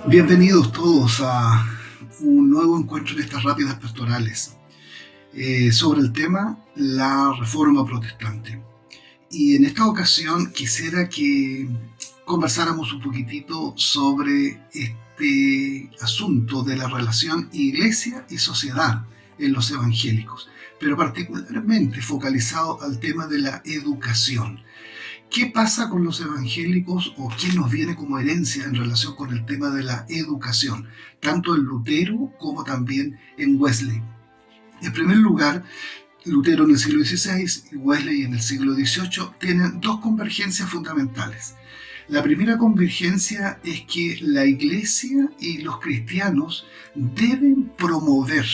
Bienvenidos todos a un nuevo encuentro en estas rápidas pastorales sobre el tema la Reforma Protestante. Y en esta ocasión quisiera que conversáramos un poquitito sobre este asunto de la relación iglesia y sociedad en los evangélicos, pero particularmente focalizado al tema de la educación. ¿Qué pasa con los evangélicos o qué nos viene como herencia en relación con el tema de la educación, tanto en Lutero como también en Wesley? En primer lugar, Lutero en el siglo XVI y Wesley en el siglo XVIII tienen dos convergencias fundamentales. La primera convergencia es que la Iglesia y los cristianos deben promover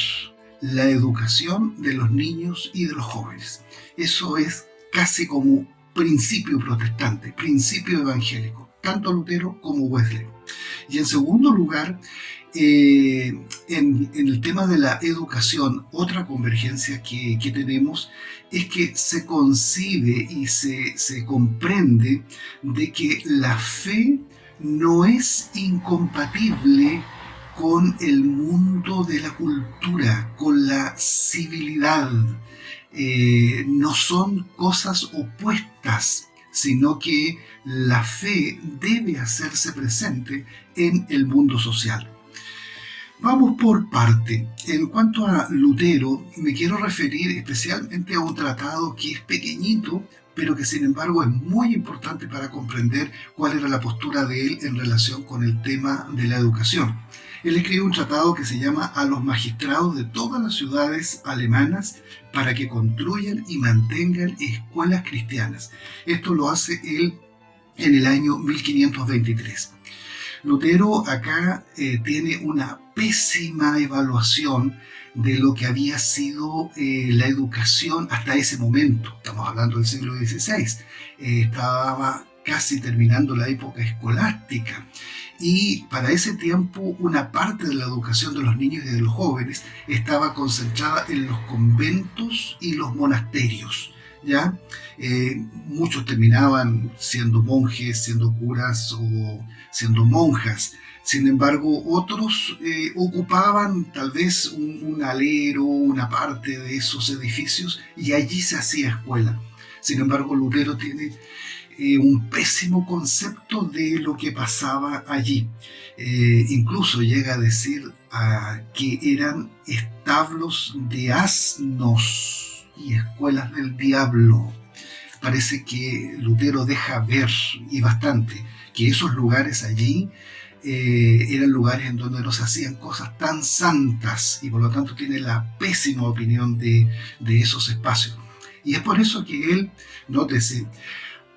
la educación de los niños y de los jóvenes. Eso es casi como principio protestante, principio evangélico, tanto Lutero como Wesley. Y en segundo lugar, en el tema de la educación, otra convergencia que tenemos es que se concibe y se comprende de que la fe no es incompatible con el mundo de la cultura, con la civilidad. No son cosas opuestas, sino que la fe debe hacerse presente en el mundo social. Vamos por parte. En cuanto a Lutero, me quiero referir especialmente a un tratado que es pequeñito, pero que sin embargo es muy importante para comprender cuál era la postura de él en relación con el tema de la educación. Él escribe un tratado que se llama A los magistrados de todas las ciudades alemanas para que construyan y mantengan escuelas cristianas. Esto lo hace él en el año 1523. Lutero acá tiene una pésima evaluación de lo que había sido la educación hasta ese momento. Estamos hablando del siglo XVI. Estaba casi terminando la época escolástica. Y para ese tiempo una parte de la educación de los niños y de los jóvenes estaba concentrada en los conventos y los monasterios. ¿Ya? Muchos terminaban siendo monjes, siendo curas o siendo monjas. Sin embargo, otros ocupaban tal vez un alero, una parte de esos edificios y allí se hacía escuela. Sin embargo, Lutero tiene un pésimo concepto de lo que pasaba allí. Incluso llega a decir que eran establos de asnos y escuelas del diablo. Parece que Lutero deja ver, y bastante, que esos lugares allí eran lugares en donde no se hacían cosas tan santas, y por lo tanto tiene la pésima opinión de esos espacios. Y es por eso que él, nótese,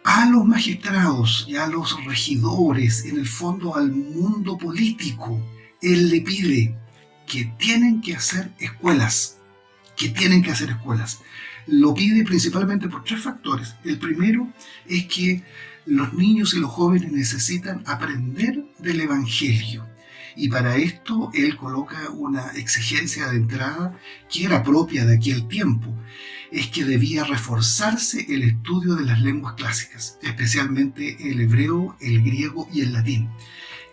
a los magistrados y a los regidores, en el fondo al mundo político, él le pide que tienen que hacer escuelas, Lo pide principalmente por tres factores. El primero es que los niños y los jóvenes necesitan aprender del Evangelio. Y para esto él coloca una exigencia de entrada que era propia de aquel tiempo. Es que debía reforzarse el estudio de las lenguas clásicas, especialmente el hebreo, el griego y el latín.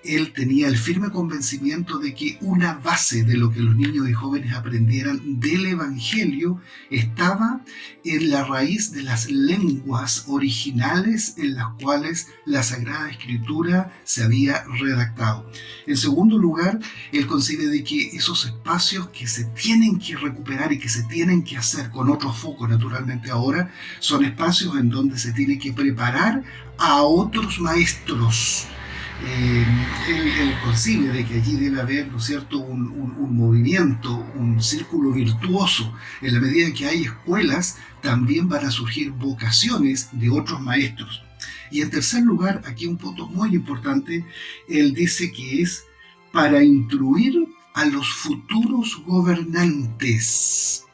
Él tenía el firme convencimiento de que una base de lo que los niños y jóvenes aprendieran del Evangelio estaba en la raíz de las lenguas originales en las cuales la Sagrada Escritura se había redactado. En segundo lugar, él concibe de que esos espacios que se tienen que recuperar y que se tienen que hacer con otro foco, naturalmente ahora, son espacios en donde se tiene que preparar a otros maestros. Él concibe de que allí debe haber, ¿no es cierto?, un movimiento, un círculo virtuoso. En la medida en que hay escuelas, también van a surgir vocaciones de otros maestros. Y en tercer lugar, aquí un punto muy importante, él dice que es para instruir a los futuros gobernantes.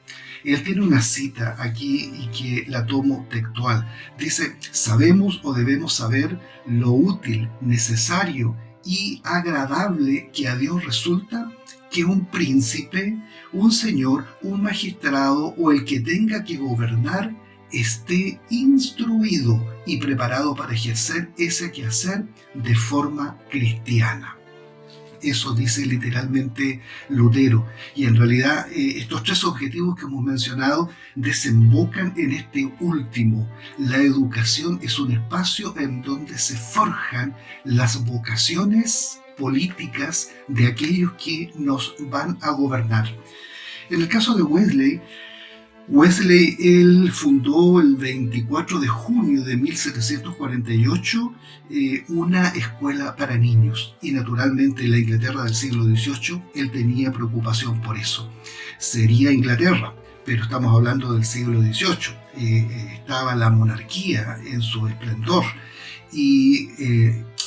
Él tiene una cita aquí y que la tomo textual. Dice, sabemos o debemos saber lo útil, necesario y agradable que a Dios resulta que un príncipe, un señor, un magistrado o el que tenga que gobernar esté instruido y preparado para ejercer ese quehacer de forma cristiana. Eso dice literalmente Lutero. Y en realidad estos tres objetivos que hemos mencionado desembocan en este último. La educación es un espacio en donde se forjan las vocaciones políticas de aquellos que nos van a gobernar. En el caso de Wesley, él fundó el 24 de junio de 1748 una escuela para niños, y naturalmente en la Inglaterra del siglo XVIII él tenía preocupación por eso. Sería Inglaterra, pero estamos hablando del siglo XVIII. Estaba la monarquía en su esplendor, y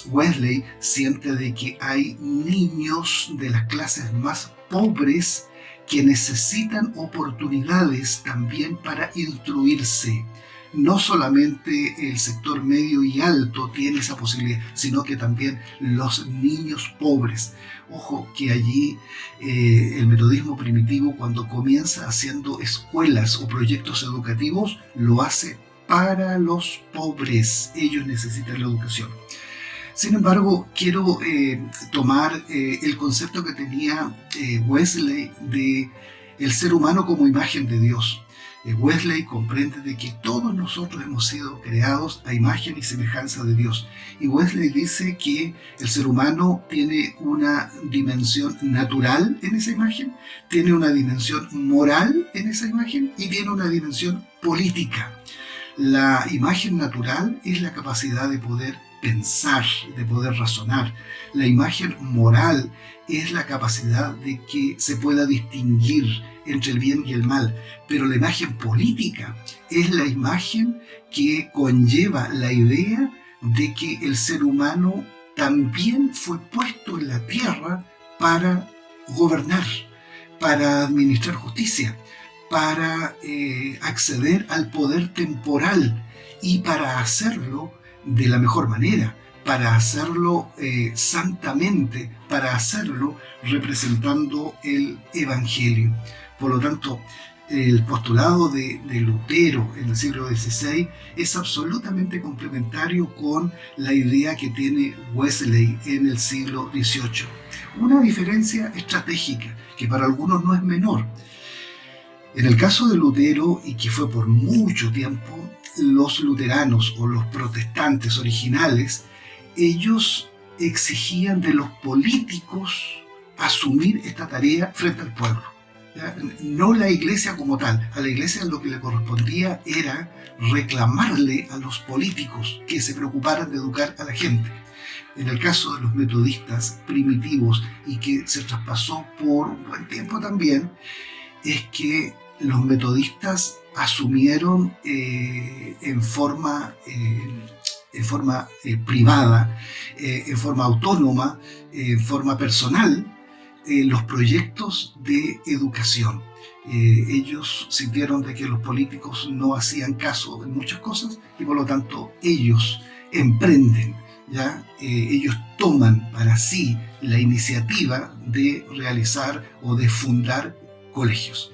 Wesley siente de que hay niños de las clases más pobres que necesitan oportunidades también para instruirse. No solamente el sector medio y alto tiene esa posibilidad, sino que también los niños pobres. Ojo que allí el metodismo primitivo, cuando comienza haciendo escuelas o proyectos educativos, lo hace para los pobres. Ellos necesitan la educación. Sin embargo, quiero tomar el concepto que tenía Wesley de el ser humano como imagen de Dios. Wesley comprende de que todos nosotros hemos sido creados a imagen y semejanza de Dios. Y Wesley dice que el ser humano tiene una dimensión natural en esa imagen, tiene una dimensión moral en esa imagen y tiene una dimensión política. La imagen natural es la capacidad de poder pensar, de poder razonar. La imagen moral es la capacidad de que se pueda distinguir entre el bien y el mal. Pero la imagen política es la imagen que conlleva la idea de que el ser humano también fue puesto en la tierra para gobernar, para administrar justicia, para acceder al poder temporal, y para hacerlo de la mejor manera, para hacerlo santamente, para hacerlo representando el Evangelio. Por lo tanto, el postulado de Lutero en el siglo XVI es absolutamente complementario con la idea que tiene Wesley en el siglo XVIII. Una diferencia estratégica que para algunos no es menor. En el caso de Lutero, y que fue por mucho tiempo, los luteranos o los protestantes originales, ellos exigían de los políticos asumir esta tarea frente al pueblo. ¿Ya? No la iglesia como tal. A la iglesia lo que le correspondía era reclamarle a los políticos que se preocuparan de educar a la gente. En el caso de los metodistas primitivos, y que se traspasó por un buen tiempo también, es que los metodistas asumieron en forma privada, en forma autónoma, en forma personal, los proyectos de educación. Ellos sintieron de que los políticos no hacían caso en muchas cosas, y por lo tanto ellos emprenden, ¿ya? Ellos toman para sí la iniciativa de realizar o de fundar colegios.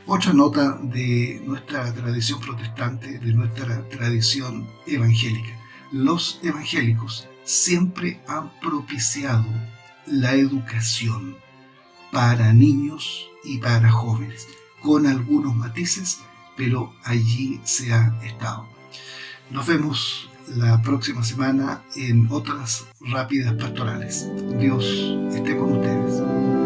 Otra nota de nuestra tradición protestante, de nuestra tradición evangélica. Los evangélicos siempre han propiciado la educación para niños y para jóvenes, con algunos matices, pero allí se ha estado. Nos vemos la próxima semana en otras rápidas pastorales. Dios esté con ustedes.